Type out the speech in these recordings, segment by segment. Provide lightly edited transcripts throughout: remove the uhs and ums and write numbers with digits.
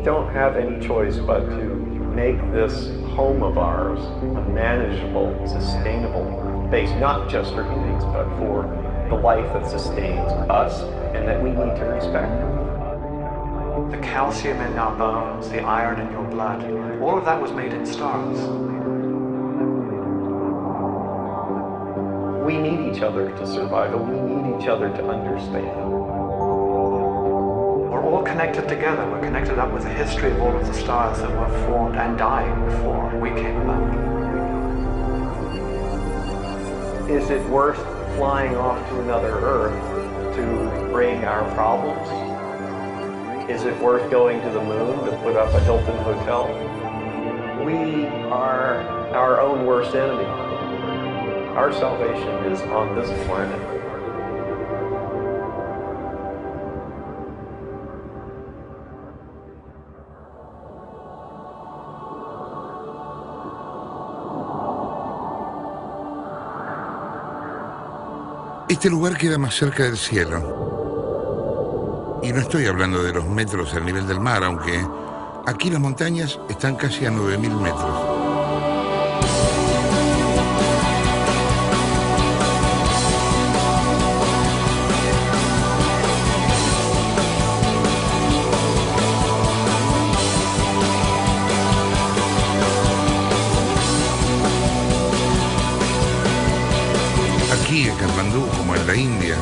don't have any choice but to make this home of ours a manageable, sustainable base, not just for humans, but for the life that sustains us and that we need to respect. The calcium in our bones, the iron in your blood, all of that was made in stars. We need each other to survive, and we need each other to understand. We're all connected together. We're connected up with the history of all of the stars that were formed and dying before we came about. Is it worth flying off to another Earth to bring our problems? Is it worth going to the moon to put up a Hilton hotel? We are our own worst enemy. Our salvation is on this planet. Este lugar queda más cerca del cielo. Y no estoy hablando de los metros al nivel del mar, aunque aquí las montañas están casi a 9.000 metros. Aquí en Katmandú, como en la India,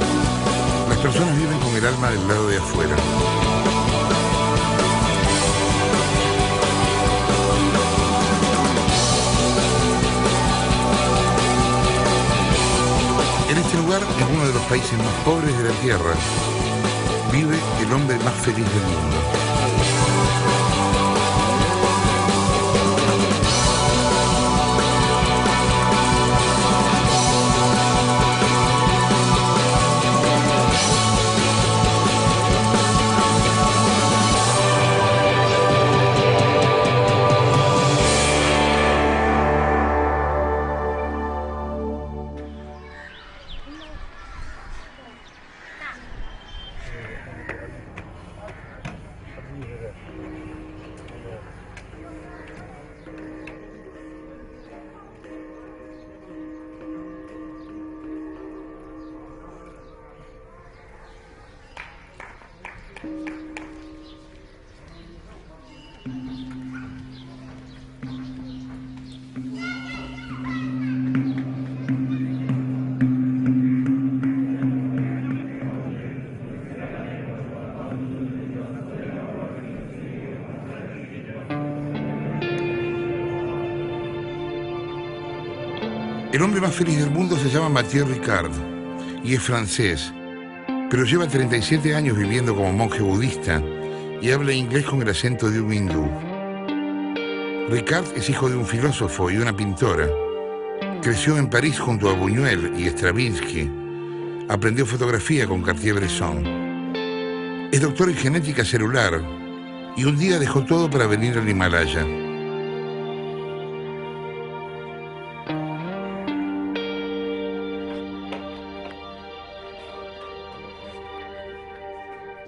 las personas viven con el alma del lado de afuera. En este lugar, en uno de los países más pobres de la Tierra, vive el hombre más feliz del mundo. El hombre más feliz del mundo se llama Matthieu Ricard y es francés, pero lleva 37 años viviendo como monje budista y habla inglés con el acento de un hindú. Ricard es hijo de un filósofo y una pintora. Creció en París junto a Buñuel y Stravinsky. Aprendió fotografía con Cartier-Bresson. Es doctor en genética celular y un día dejó todo para venir al Himalaya.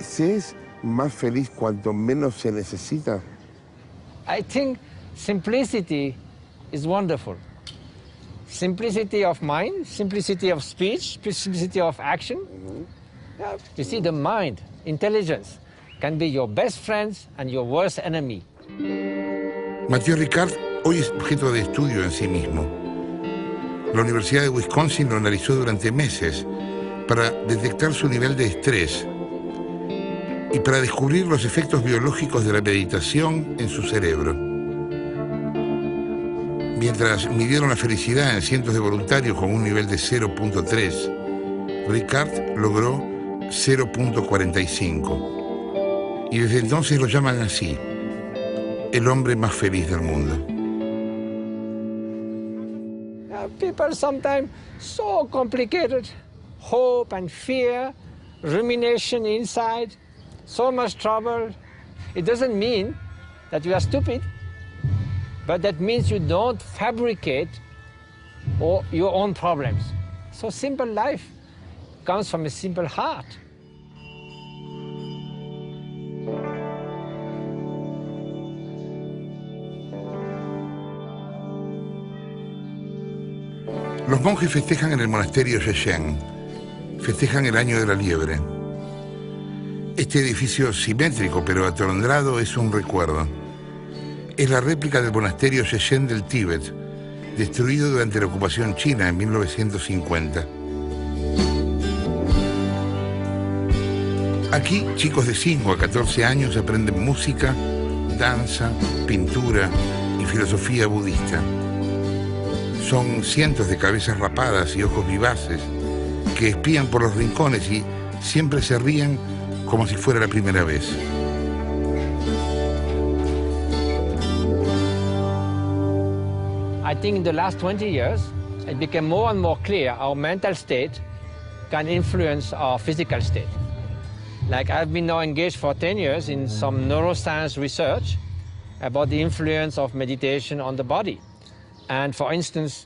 ¿Se es más feliz cuanto menos se necesita? I think simplicity is wonderful. Simplicity of mind, simplicity of speech, simplicity of action. You see, the mind, intelligence, can be your best friend and your worst enemy. Matthieu Ricard hoy es objeto de estudio en sí mismo. La Universidad de Wisconsin lo analizó durante meses para detectar su nivel de estrés y para descubrir los efectos biológicos de la meditación en su cerebro. Mientras midieron la felicidad en cientos de voluntarios con un nivel de 0.3, Ricard logró 0.45. Y desde entonces lo llaman así, el hombre más feliz del mundo. People sometimes so complicated, hope and fear, rumination inside, so much trouble. It doesn't mean that you are stupid, but that means you don't fabricate your own problems. So simple life comes from a simple heart. monjes festejan en el monasterio Yeshen, festejan el año de la liebre. Este edificio simétrico pero atolondrado es un recuerdo. Es la réplica del monasterio Yeshen del Tíbet, destruido durante la ocupación china en 1950. Aquí, chicos de 5 a 14 años aprenden música, danza, pintura y filosofía budista. Son cientos de cabezas rapadas y ojos vivaces que espían por los rincones y siempre se ríen como si fuera la primera vez. I think in the last 20 years, it became more and more clear our mental state can influence our physical state. Like I've been now engaged for 10 years in some neuroscience research about the influence of meditation on the body. And for instance,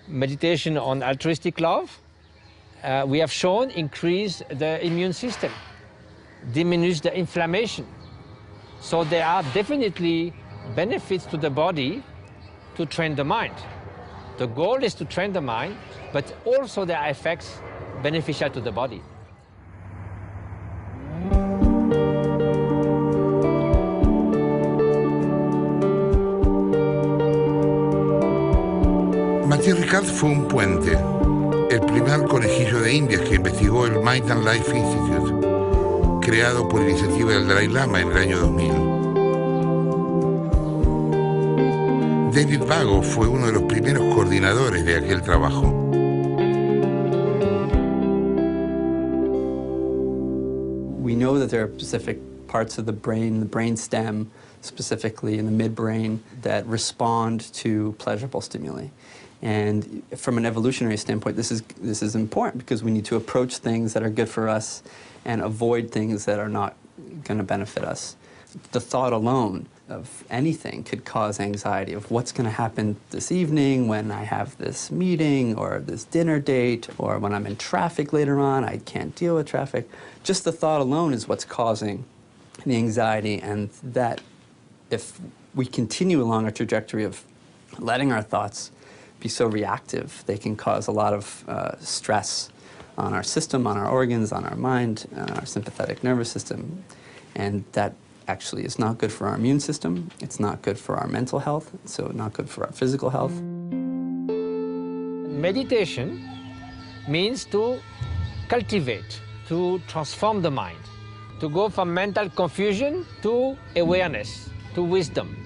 meditation on altruistic love, we have shown increase the immune system, diminish the inflammation. So there are definitely benefits to the body to train the mind. The goal is to train the mind, but also there are effects beneficial to the body. Matthieu Ricard fue un puente, el primer conejillo de Indias que investigó el Mind and Life Institute, creado por iniciativa del Dalai Lama en el año 2000. David Vago fue uno de los primeros coordinadores de aquel trabajo. We know that there are specific parts of the brain stem, specifically in the midbrain, that respond to pleasurable stimuli. And from an evolutionary standpoint, this is important because we need to approach things that are good for us and avoid things that are not going to benefit us. The thought alone of anything could cause anxiety of what's going to happen this evening when I have this meeting or this dinner date, or when I'm in traffic later on, I can't deal with traffic. Just the thought alone is what's causing the anxiety, and that if we continue along a trajectory of letting our thoughts be so reactive, they can cause a lot of stress on our system, on our organs, on our mind, on our sympathetic nervous system. And that actually is not good for our immune system. It's not good for our mental health, so not good for our physical health. Meditation means to cultivate, to transform the mind, to go from mental confusion to awareness, to wisdom,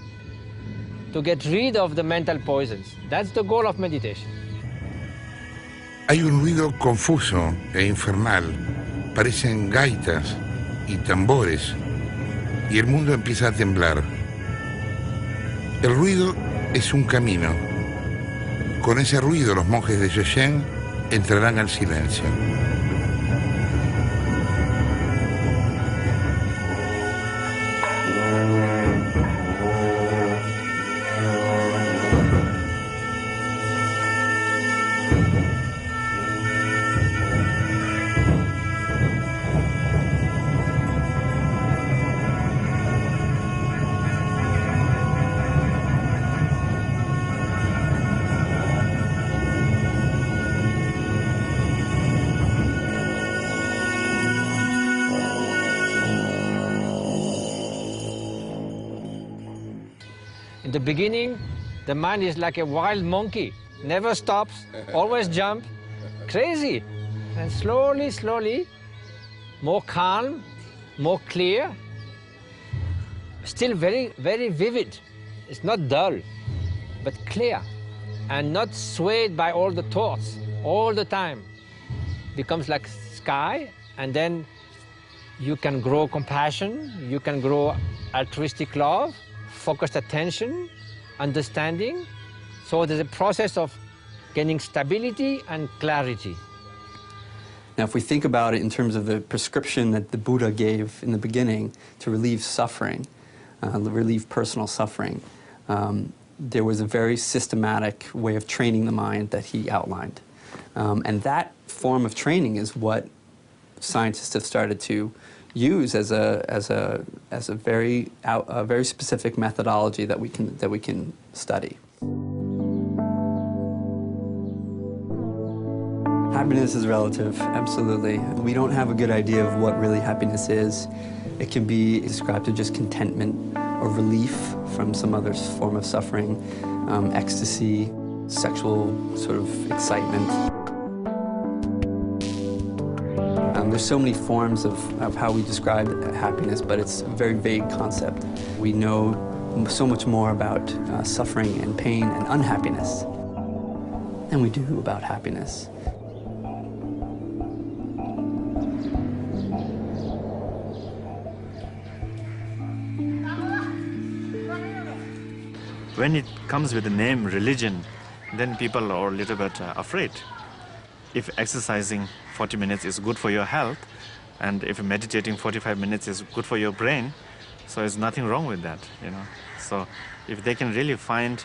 to get rid of the mental poisons. That's the goal of meditation. Hay un ruido confuso e infernal, parecen gaitas y tambores, y el mundo empieza a temblar. El ruido es un camino. Con ese ruido los monjes de Yeshen entrarán al silencio. In the beginning, the mind is like a wild monkey, never stops, always jump, crazy. And slowly, slowly, more calm, more clear, still very, very vivid. It's not dull, but clear, and not swayed by all the thoughts all the time. Becomes like sky, and then you can grow compassion, you can grow altruistic love, focused attention, understanding. So there's a process of gaining stability and clarity. Now, if we think about it in terms of the prescription that the Buddha gave in the beginning to relieve suffering, relieve personal suffering, there was a very systematic way of training the mind that he outlined. And that form of training is what scientists have started to use as a very specific methodology that we can study. Happiness is relative, absolutely. We don't have a good idea of what really happiness is. It can be described as just contentment or relief from some other form of suffering, ecstasy, sexual sort of excitement. There's so many forms of how we describe happiness, but it's a very vague concept. We know so much more about suffering and pain and unhappiness than we do about happiness. When it comes with the name religion, then people are a little bit afraid. If exercising 40 minutes is good for your health, and if meditating 45 minutes is good for your brain, so there's nothing wrong with that, you know. So if they can really find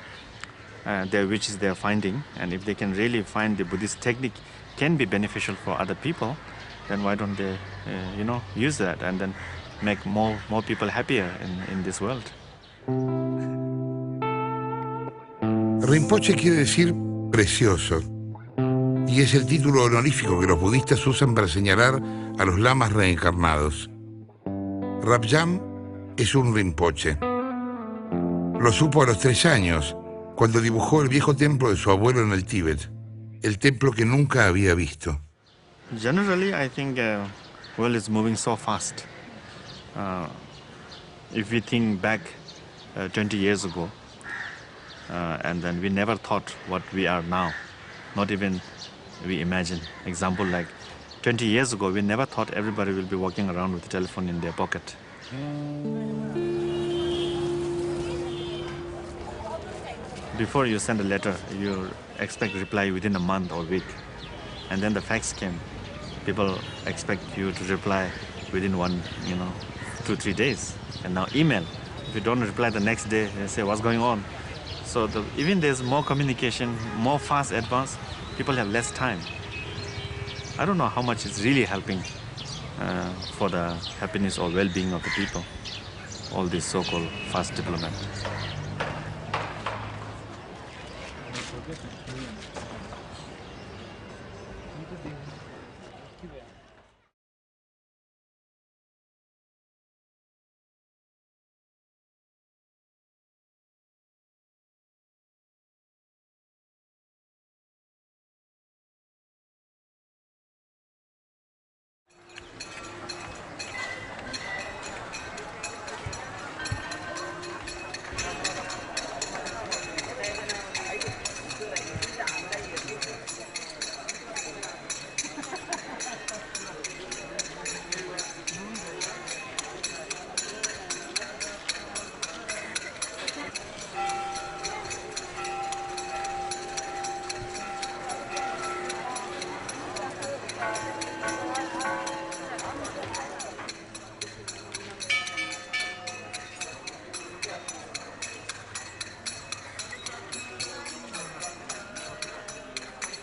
which is their finding, and if they can really find the Buddhist technique can be beneficial for other people, then why don't they, use that and then make more people happier in this world. Rinpoche quiere decir precioso, y es el título honorífico que los budistas usan para señalar a los lamas reencarnados. Rabjam es un Rinpoche. Lo supo a los 3 años, cuando dibujó el viejo templo de su abuelo en el Tíbet, el templo que nunca había visto. Generally, I think world is moving so fast. If we think back 20 years ago, and then we never thought what we are now, not even we imagine. Example like 20 years ago, we never thought everybody will be walking around with a telephone in their pocket. Before you send a letter, you expect reply within a month or week. And then the fax came. People expect you to reply within 2-3 days. And now email. If you don't reply the next day, they say, what's going on? So even there's more communication, more fast advance, people have less time. I don't know how much it's really helping for the happiness or well-being of the people, all this so-called fast development.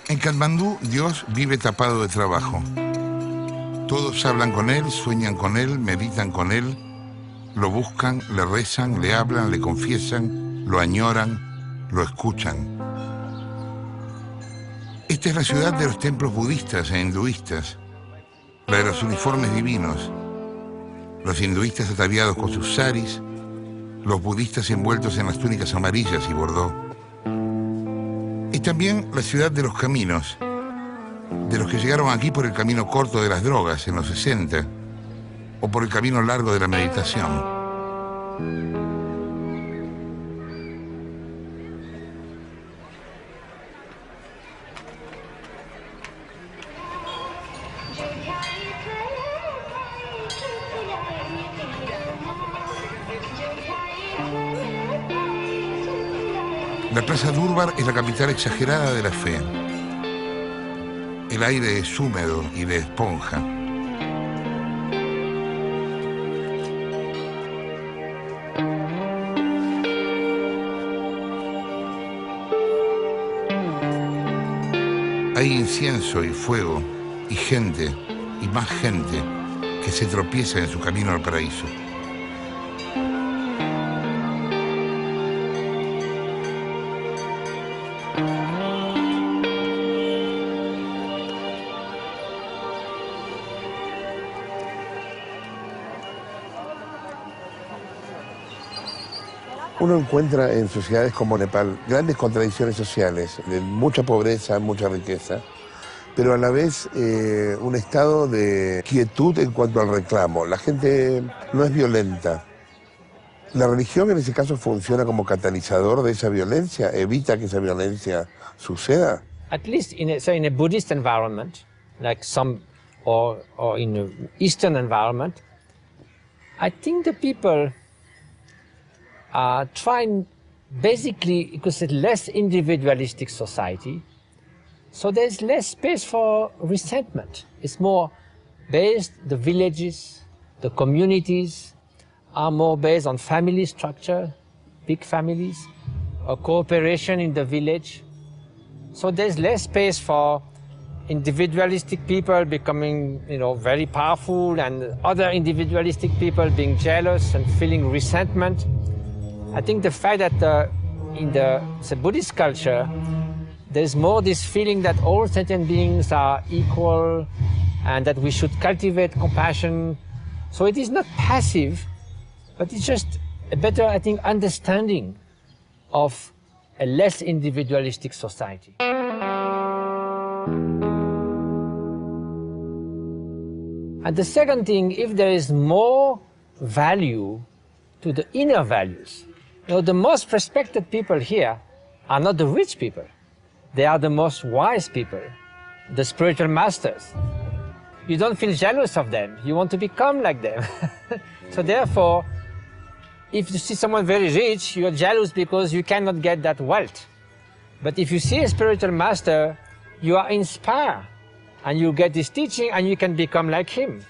En Katmandú, Dios vive tapado de trabajo. Todos hablan con Él, sueñan con Él, meditan con Él, lo buscan, le rezan, le hablan, le confiesan, lo añoran, lo escuchan. Esta es la ciudad de los templos budistas e hinduistas, la de los uniformes divinos, los hinduistas ataviados con sus saris, los budistas envueltos en las túnicas amarillas y bordó. Es también la ciudad de los caminos, de los que llegaron aquí por el camino corto de las drogas en los 60 o por el camino largo de la meditación. La Plaza Durbar es la capital exagerada de la fe. El aire es húmedo y de esponja. Hay incienso y fuego y gente y más gente que se tropieza en su camino al paraíso. Uno encuentra en sociedades como Nepal grandes contradicciones sociales, de mucha pobreza, mucha riqueza, pero a la vez un estado de quietud en cuanto al reclamo. La gente no es violenta. La religión en ese caso funciona como catalizador de esa violencia, evita que esa violencia suceda. At least in a Buddhist environment, like or in an Eastern environment, I think the people are trying basically, because it's less individualistic society, so there's less space for resentment. It's more based, the villages, the communities are more based on family structure, big families, or cooperation in the village. So there's less space for individualistic people becoming, very powerful, and other individualistic people being jealous and feeling resentment. I think the fact that in the Buddhist culture, there's more this feeling that all sentient beings are equal and that we should cultivate compassion. So it is not passive, but it's just a better, I think, understanding of a less individualistic society. And the second thing, if there is more value to the inner values, the most respected people here are not the rich people. They are the most wise people, the spiritual masters. You don't feel jealous of them. You want to become like them. So therefore, if you see someone very rich, you're jealous because you cannot get that wealth. But if you see a spiritual master, you are inspired, and you get this teaching and you can become like him.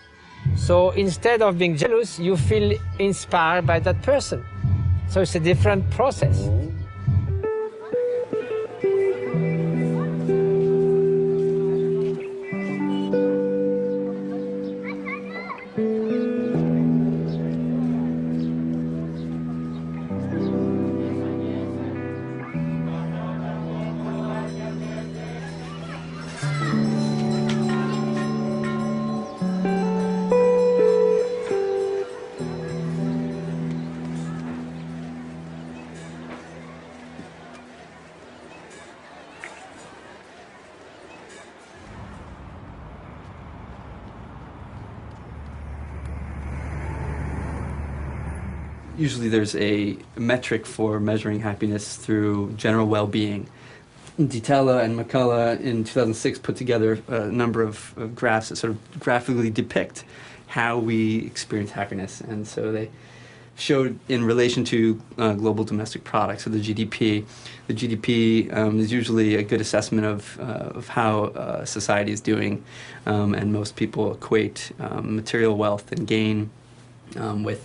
So instead of being jealous, you feel inspired by that person. So it's a different process. Usually there's a metric for measuring happiness through general well-being. Ditella and McCullough in 2006 put together a number of graphs that sort of graphically depict how we experience happiness. And so they showed in relation to global domestic product, so the GDP. The GDP is usually a good assessment of how society is doing, and most people equate material wealth and gain with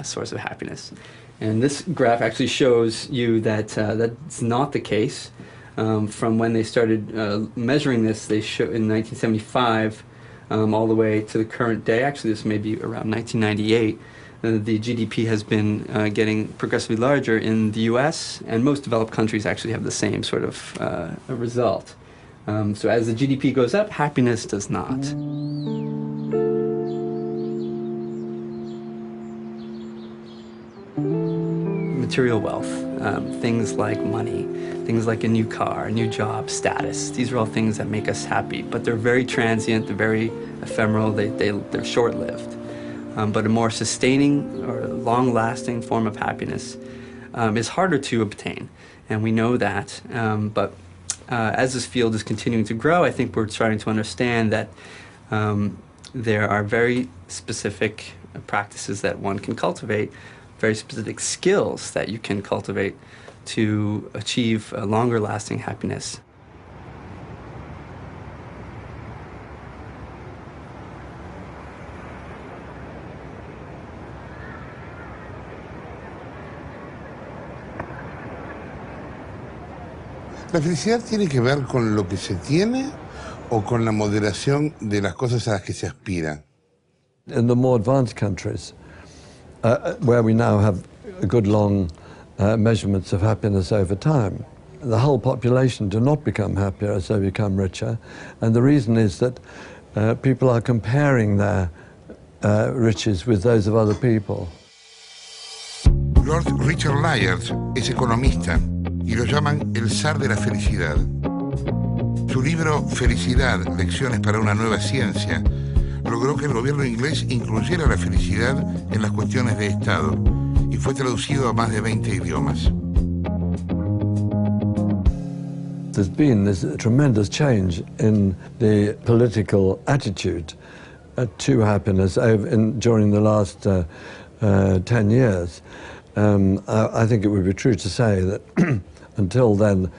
source of happiness. And this graph actually shows you that that's not the case. From when they started measuring this, they show in 1975 all the way to the current day. Actually, this may be around 1998. The GDP has been getting progressively larger in the US, and most developed countries actually have the same sort of result. So as the GDP goes up, happiness does not. Material wealth, things like money, things like a new car, a new job, status. These are all things that make us happy, but they're very transient, they're very ephemeral, they're short-lived. But a more sustaining or long-lasting form of happiness is harder to obtain, and we know that. But as this field is continuing to grow, I think we're starting to understand that there are very specific practices that one can cultivate, very specific skills that you can cultivate to achieve a longer lasting happiness. ¿La felicidad tiene que ver con lo que se tiene o con la moderación de las cosas a las que se aspira? In the more advanced countries, where we now have good long measurements of happiness over time, the whole population do not become happier as they become richer, and the reason is that people are comparing their riches with those of other people. Lord Richard Lyers es economista y lo llaman el zar de la felicidad. Su libro Felicidad, lecciones para una nueva ciencia, logró que el gobierno inglés incluyera la felicidad en las cuestiones de Estado y fue traducido a más de 20 idiomas. There's been this tremendous change in the political attitude to happiness during the last 10 years. I think it would be true to say that until then,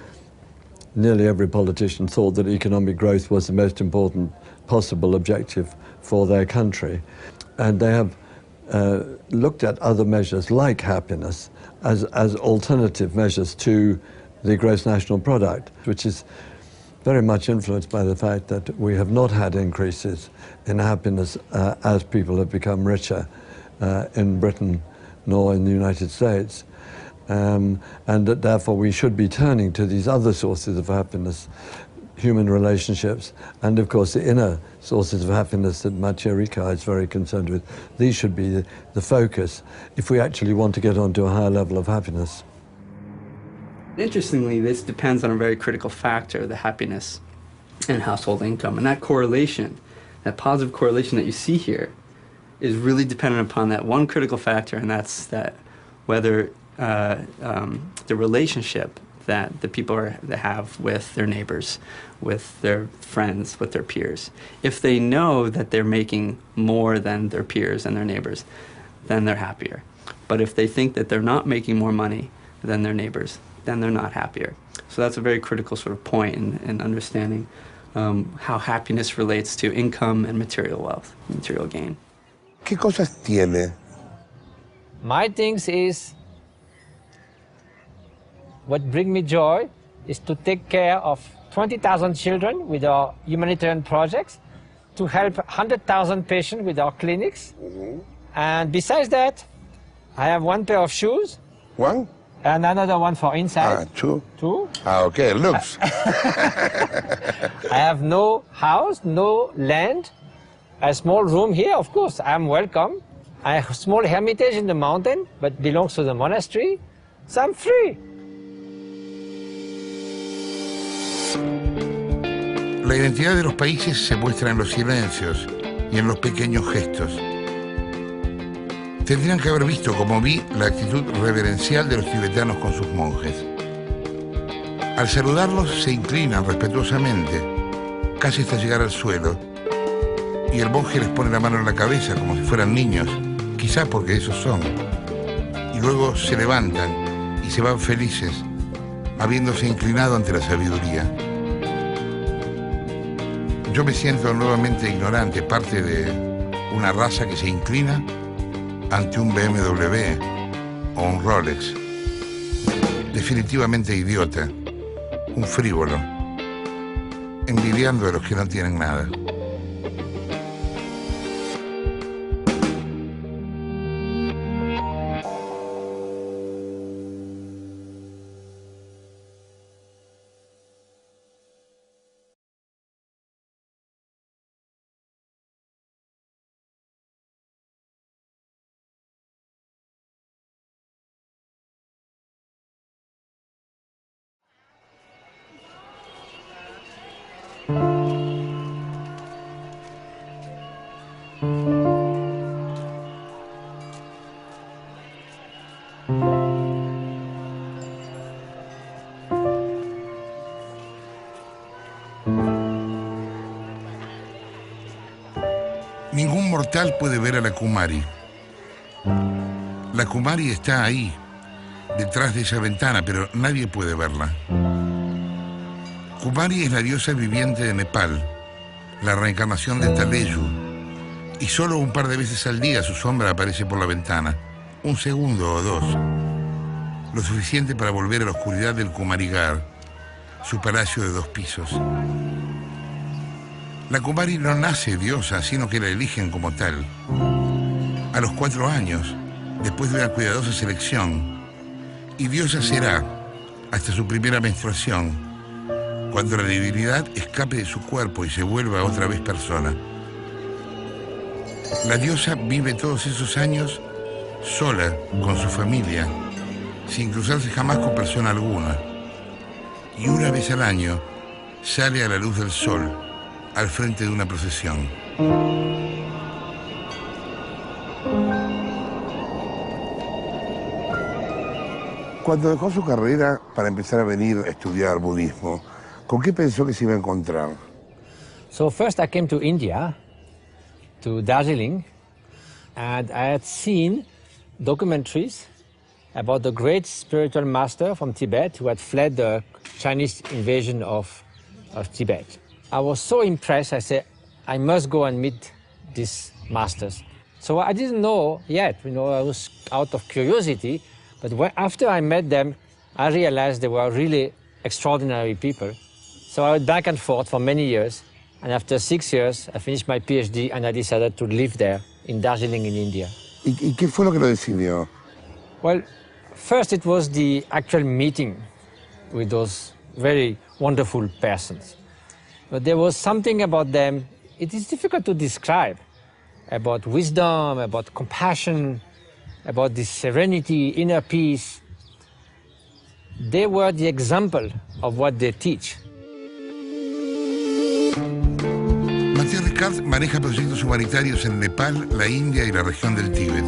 nearly every politician thought that economic growth was the most important possible objective for their country. And they have looked at other measures like happiness as alternative measures to the gross national product, which is very much influenced by the fact that we have not had increases in happiness as people have become richer in Britain nor in the United States. And that therefore we should be turning to these other sources of happiness, human relationships, and of course the inner sources of happiness that Matthieu Ricard is very concerned with. These should be the focus if we actually want to get onto a higher level of happiness. Interestingly, this depends on a very critical factor, the happiness and household income. And that correlation, that positive correlation that you see here, is really dependent upon that one critical factor, and that's that whether the relationship that the people have with their neighbors, with their friends, with their peers. If they know that they're making more than their peers and their neighbors, then they're happier. But if they think that they're not making more money than their neighbors, then they're not happier. So that's a very critical sort of point in understanding how happiness relates to income and material wealth, material gain. ¿Qué cosas tiene? My things is, what brings me joy is to take care of 20,000 children with our humanitarian projects, to help 100,000 patients with our clinics. And besides that, I have one pair of shoes. One? And another one for inside. Two? Two. Okay, it looks. I have no house, no land, a small room here, of course, I'm welcome. I have a small hermitage in the mountain, but belongs to the monastery, so I'm free. La identidad de los países se muestra en los silencios y en los pequeños gestos. Tendrían que haber visto, como vi, la actitud reverencial de los tibetanos con sus monjes. Al saludarlos se inclinan respetuosamente, casi hasta llegar al suelo, y el monje les pone la mano en la cabeza como si fueran niños, quizá porque esos son, y luego se levantan y se van felices, habiéndose inclinado ante la sabiduría. Yo me siento nuevamente ignorante, parte de una raza que se inclina ante un BMW o un Rolex. Definitivamente idiota, un frívolo, envidiando a los que no tienen nada. Ningún mortal puede ver a la Kumari. La Kumari está ahí, detrás de esa ventana, pero nadie puede verla. Kumari es la diosa viviente de Nepal, la reencarnación de Taleyu, y solo un par de veces al día su sombra aparece por la ventana, un segundo o dos, lo suficiente para volver a la oscuridad del Kumarigar, su palacio de 2 pisos. La Kumari no nace diosa, sino que la eligen como tal. A los 4 años, después de una cuidadosa selección, y diosa será hasta su primera menstruación, cuando la divinidad escape de su cuerpo y se vuelva otra vez persona. La diosa vive todos esos años sola, con su familia, sin cruzarse jamás con persona alguna. Y una vez al año sale a la luz del sol, al frente de una procesión. Cuando dejó su carrera para empezar a venir a estudiar budismo, ¿con qué pensó que se iba a encontrar? So first I came to India, to Darjeeling, and I had seen documentaries about the great spiritual master from Tibet who had fled the Chinese invasion of Tibet. I was so impressed, I said, I must go and meet these masters. So I didn't know yet, I was out of curiosity, but after I met them, I realized they were really extraordinary people. So I went back and forth for many years, and after 6 years, I finished my PhD and I decided to live there in Darjeeling in India. ¿Y qué fue lo que lo decidió? Well, first it was the actual meeting with those very wonderful persons. But there was something about them, it is difficult to describe, about wisdom, about compassion, about this serenity, inner peace. They were the example of what they teach. Matthieu Ricard maneja proyectos humanitarios en Nepal, la India y la región del Tíbet.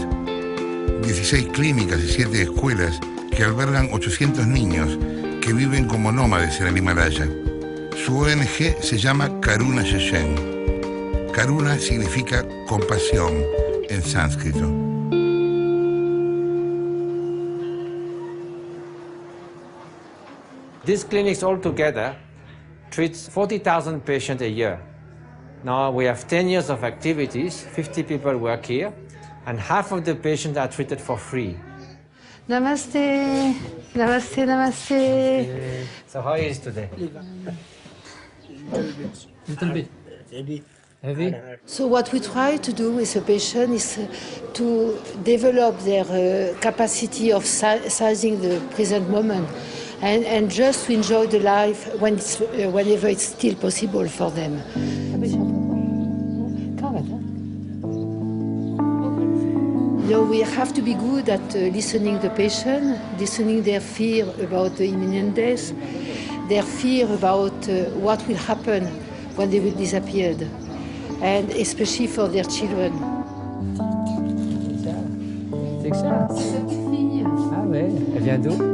16 clínicas y 7 escuelas que albergan 800 niños que viven como nómades en el Himalaya. Su ONG se llama Karuna Shechen. Karuna significa compasión en sánscrito. These clinics altogether treat 40,000 patients a year. Now we have 10 years of activities, 50 people work here, and half of the patients are treated for free. Namaste, namaste, namaste. So how is today? Little bit. Heavy? So what we try to do with the patient is to develop their capacity of sizing the present moment and just to enjoy the life whenever it's still possible for them. We have to be good at listening to the patient, listening their fear about the imminent death, their fear about what will happen when they will disappear, and especially for their children. C'est ça. Ah ouais, elle vient d'où?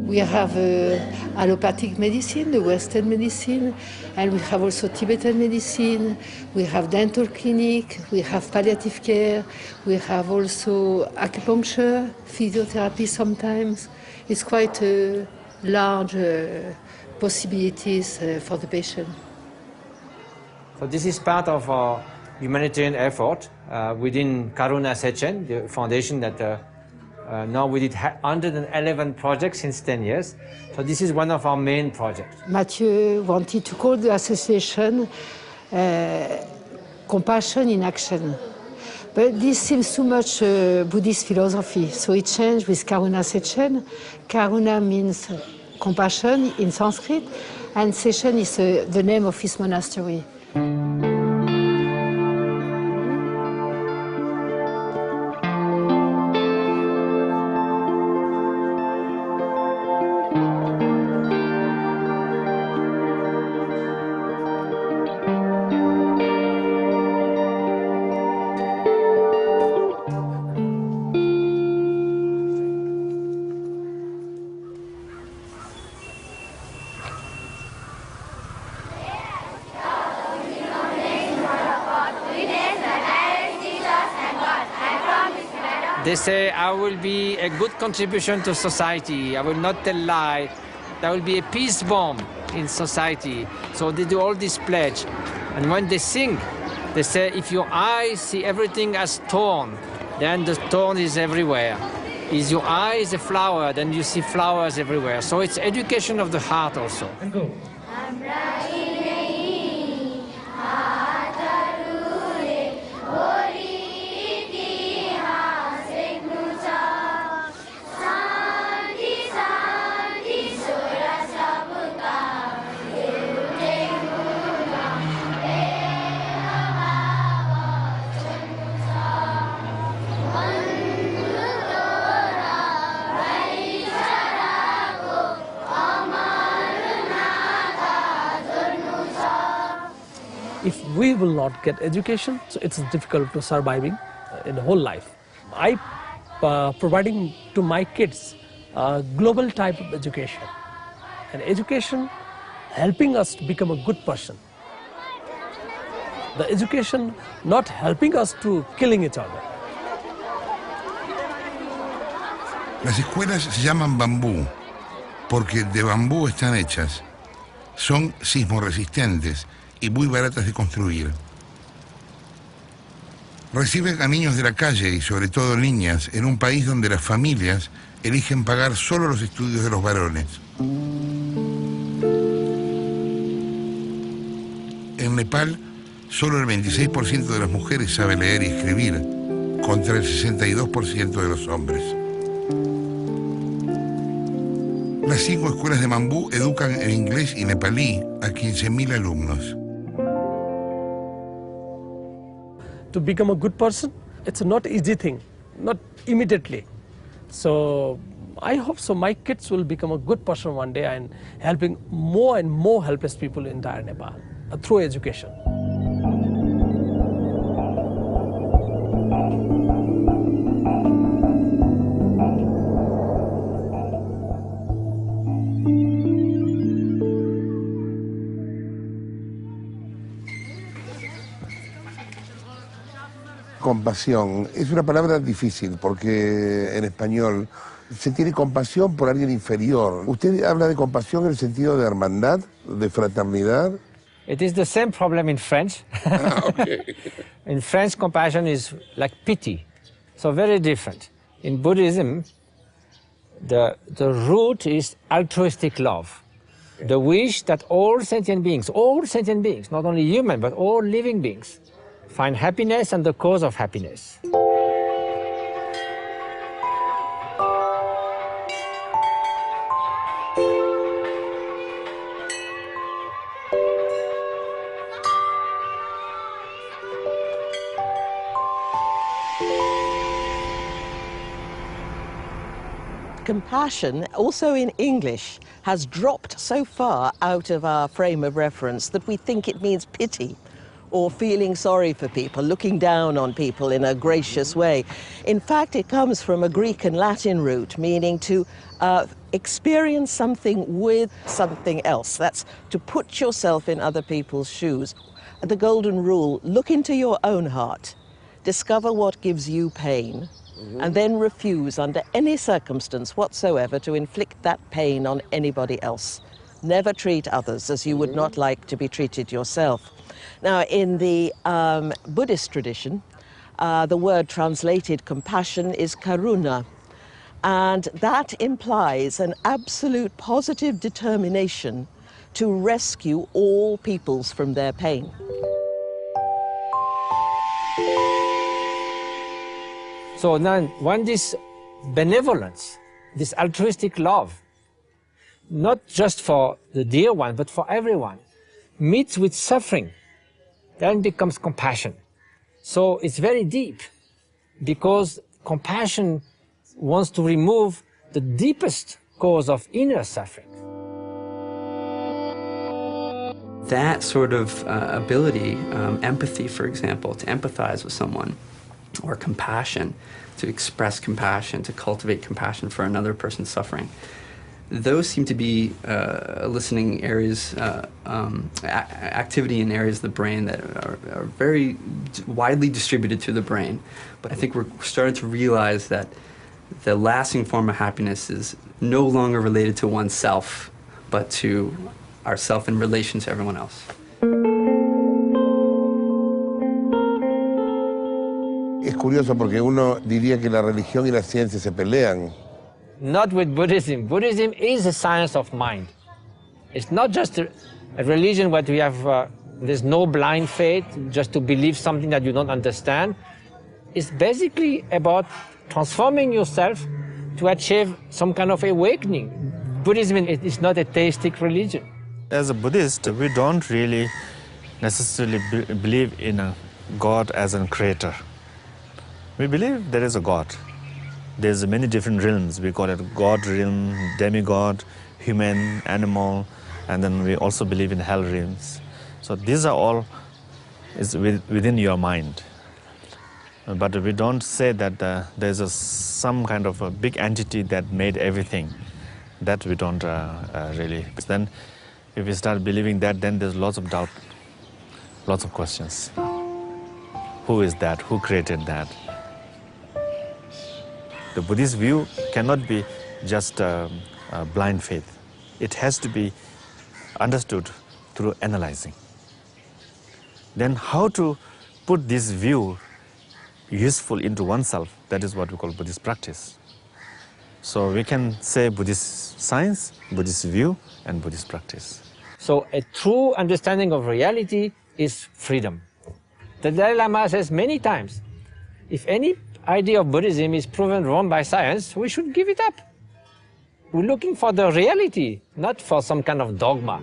We have allopathic medicine, the Western medicine, and we have also Tibetan medicine, we have dental clinic, we have palliative care, we have also acupuncture, physiotherapy sometimes. It's quite large possibilities for the patient. So this is part of our humanitarian effort within Karuna Shechen, the foundation that now we did 111 projects since 10 years. So this is one of our main projects. Matthieu wanted to call the association Compassion in Action. But this seems too much Buddhist philosophy, so it changed with Karuna Shechen. Karuna means compassion in Sanskrit, and Shechen is the name of his monastery. They say I will be a good contribution to society. I will not tell lie. There will be a peace bomb in society. So they do all this pledge. And when they sing, they say, if your eyes see everything as thorn, then the thorn is everywhere. Is your eye is a flower, then you see flowers everywhere. So it's education of the heart also. And go. If we will not get education, so it's difficult to surviving in the whole life. I providing to my kids a global type of education, and education helping us to become a good person. The education not helping us to killing each other. Las escuelas se llaman bambú porque de bambú están hechas. Son sismorresistentes y muy baratas de construir. Reciben a niños de la calle y sobre todo niñas en un país donde las familias eligen pagar solo los estudios de los varones. En Nepal, solo el 26% de las mujeres sabe leer y escribir, contra el 62% de los hombres. Las 5 escuelas de bambú educan en inglés y nepalí a 15.000 alumnos. To become a good person, it's not easy thing, not immediately. So I hope so my kids will become a good person one day and helping more and more helpless people in entire Nepal through education. Compasión es una palabra difícil porque en español se tiene compasión por alguien inferior. ¿Usted habla de compasión en el sentido de hermandad, de fraternidad? It is the same problem in French. Okay. In French, compassion is like pity, so very different. In Buddhism, the root is altruistic love, the wish that all sentient beings, not only human, but all living beings, find happiness and the cause of happiness. Compassion, also in English, has dropped so far out of our frame of reference that we think it means pity or feeling sorry for people, looking down on people in a gracious way. In fact, it comes from a Greek and Latin root, meaning to experience something with something else. That's to put yourself in other people's shoes. The golden rule, look into your own heart, discover what gives you pain, and then refuse under any circumstance whatsoever to inflict that pain on anybody else. Never treat others as you would not like to be treated yourself. Now, in the Buddhist tradition, the word translated compassion is karuna, and that implies an absolute positive determination to rescue all peoples from their pain. So now, when this benevolence, this altruistic love, not just for the dear one, but for everyone, meets with suffering, then becomes compassion. So it's very deep, because compassion wants to remove the deepest cause of inner suffering. That sort of ability, empathy, for example, to empathize with someone, or compassion, to express compassion, to cultivate compassion for another person's suffering. Those seem to be eliciting areas, activity in areas of the brain that are very widely distributed through the brain. But I think we're starting to realize that the lasting form of happiness is no longer related to oneself, but to ourself in relation to everyone else. Es curioso porque uno diría que la religión y la ciencia se pelean. Not with Buddhism. Buddhism is a science of mind. It's not just a religion where we have, there's no blind faith, just to believe something that you don't understand. It's basically about transforming yourself to achieve some kind of awakening. Buddhism is not a theistic religion. As a Buddhist, we don't really necessarily believe in a God as a creator. We believe there is a God. There's many different realms. We call it God realm, demigod, human, animal, and then we also believe in hell realms. So these are all is within your mind. But we don't say that there's some kind of a big entity that made everything. That we don't really. Then if we start believing that, then there's lots of doubt, lots of questions. Who is that? Who created that? The Buddhist view cannot be just blind faith. It has to be understood through analyzing. Then how to put this view useful into oneself, that is what we call Buddhist practice. So we can say Buddhist science, Buddhist view, and Buddhist practice. So a true understanding of reality is freedom. The Dalai Lama says many times, if any idea of Buddhism is proven wrong by science, we should give it up. We're looking for the reality, not for some kind of dogma.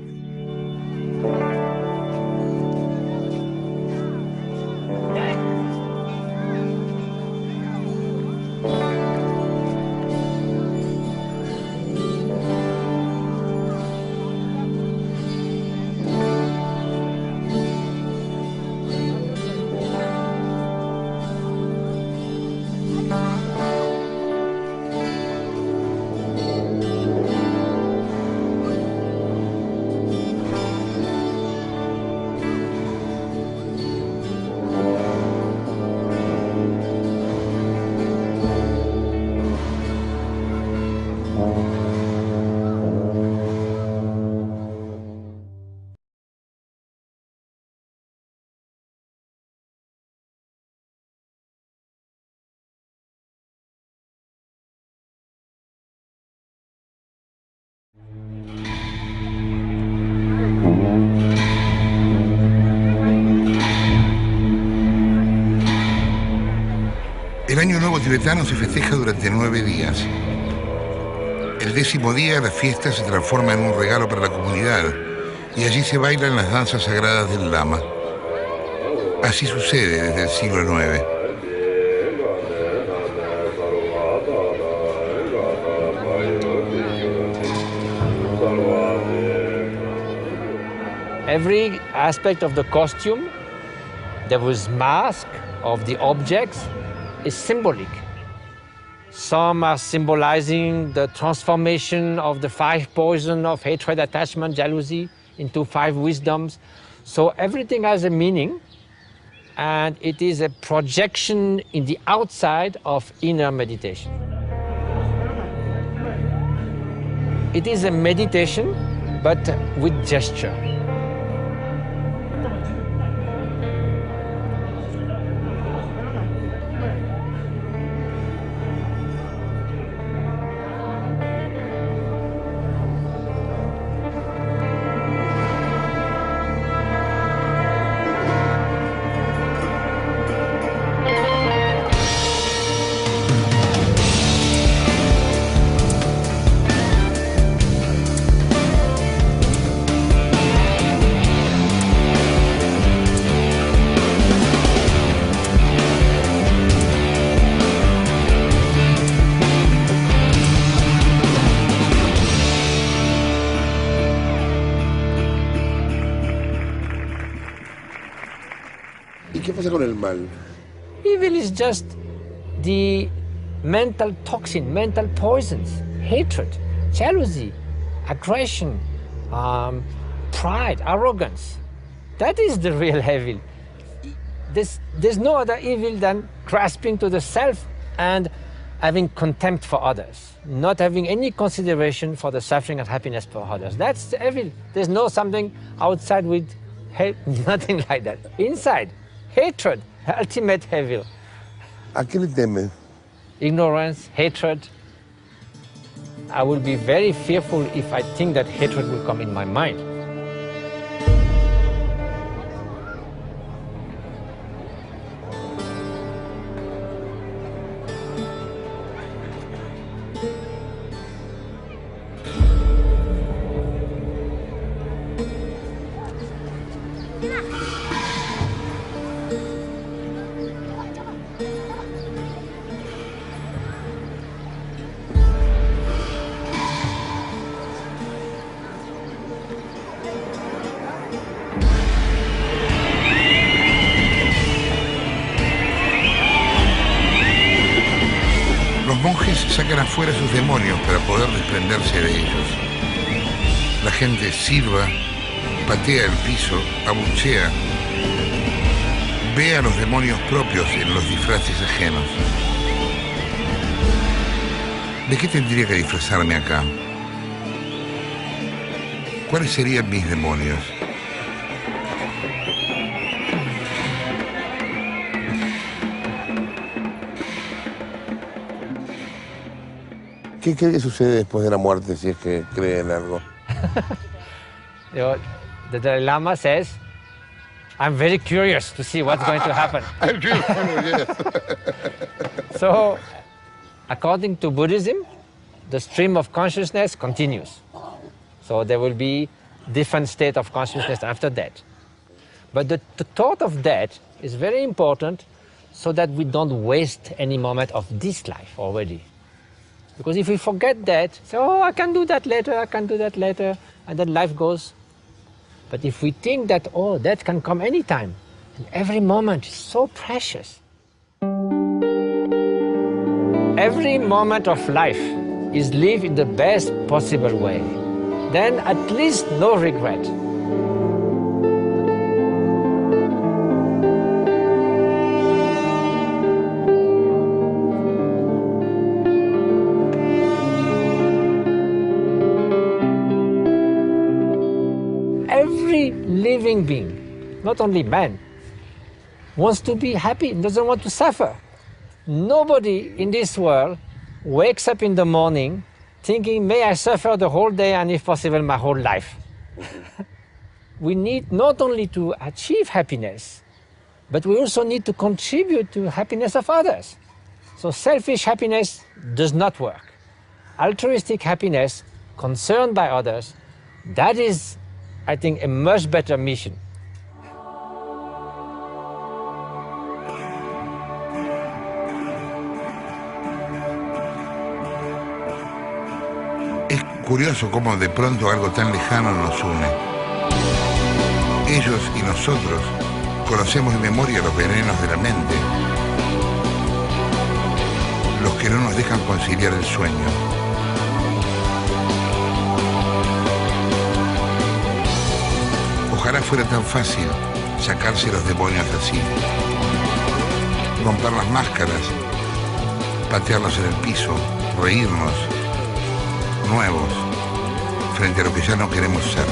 El Año Nuevo tibetano se festeja durante 9 días. El 10º día la fiesta se transforma en un regalo para la comunidad y allí se bailan las danzas sagradas del Lama. Así sucede desde el siglo IX. Every aspect of the costume, there was mask of the objects, is symbolic. Some are symbolizing the transformation of the 5 poison of hatred, attachment, jealousy into 5 wisdoms. So everything has a meaning, and it is a projection in the outside of inner meditation. It is a meditation, but with gesture. ¿Qué pasa con el mal? Evil is just the mental toxin, mental poisons, hatred, jealousy, aggression, pride, arrogance. That is the real evil. There's no other evil than grasping to the self and having contempt for others, not having any consideration for the suffering and happiness for others. That's the evil. There's no something outside with hate, nothing like that. Inside, hatred, ultimate evil. ¿A qué le teme? Ignorance, hatred. I will be very fearful if I think that hatred will come in my mind. sacan afuera sus demonios para poder desprenderse de ellos. La gente silba, patea el piso, abuchea, ve a los demonios propios en los disfraces ajenos. ¿De qué tendría que disfrazarme acá? ¿Cuáles serían mis demonios? ¿Qué cree que sucede después de la muerte, si es que cree en algo? The Dalai Lama says, I'm very curious to see what's going to happen. So, according to Buddhism, the stream of consciousness continues. So there will be different state of consciousness after death. But the thought of death is very important so that we don't waste any moment of this life already. Because if we forget that, say, oh, I can do that later, I can do that later, and then life goes. But if we think that, oh, that can come anytime, and every moment is so precious. Every moment of life is lived in the best possible way. Then at least no regret. Every living being, not only man, wants to be happy and doesn't want to suffer. Nobody in this world wakes up in the morning thinking, may I suffer the whole day and if possible my whole life. We need not only to achieve happiness, but we also need to contribute to happiness of others. So selfish happiness does not work. Altruistic happiness, concerned by others, that is, I think, a much better mission. Es curioso cómo de pronto algo tan lejano nos une. Ellos y nosotros conocemos de memoria los venenos de la mente, los que no nos dejan conciliar el sueño. Ojalá fuera tan fácil sacarse los demonios así, romper las máscaras, patearlos en el piso, reírnos, nuevos, frente a lo que ya no queremos ser.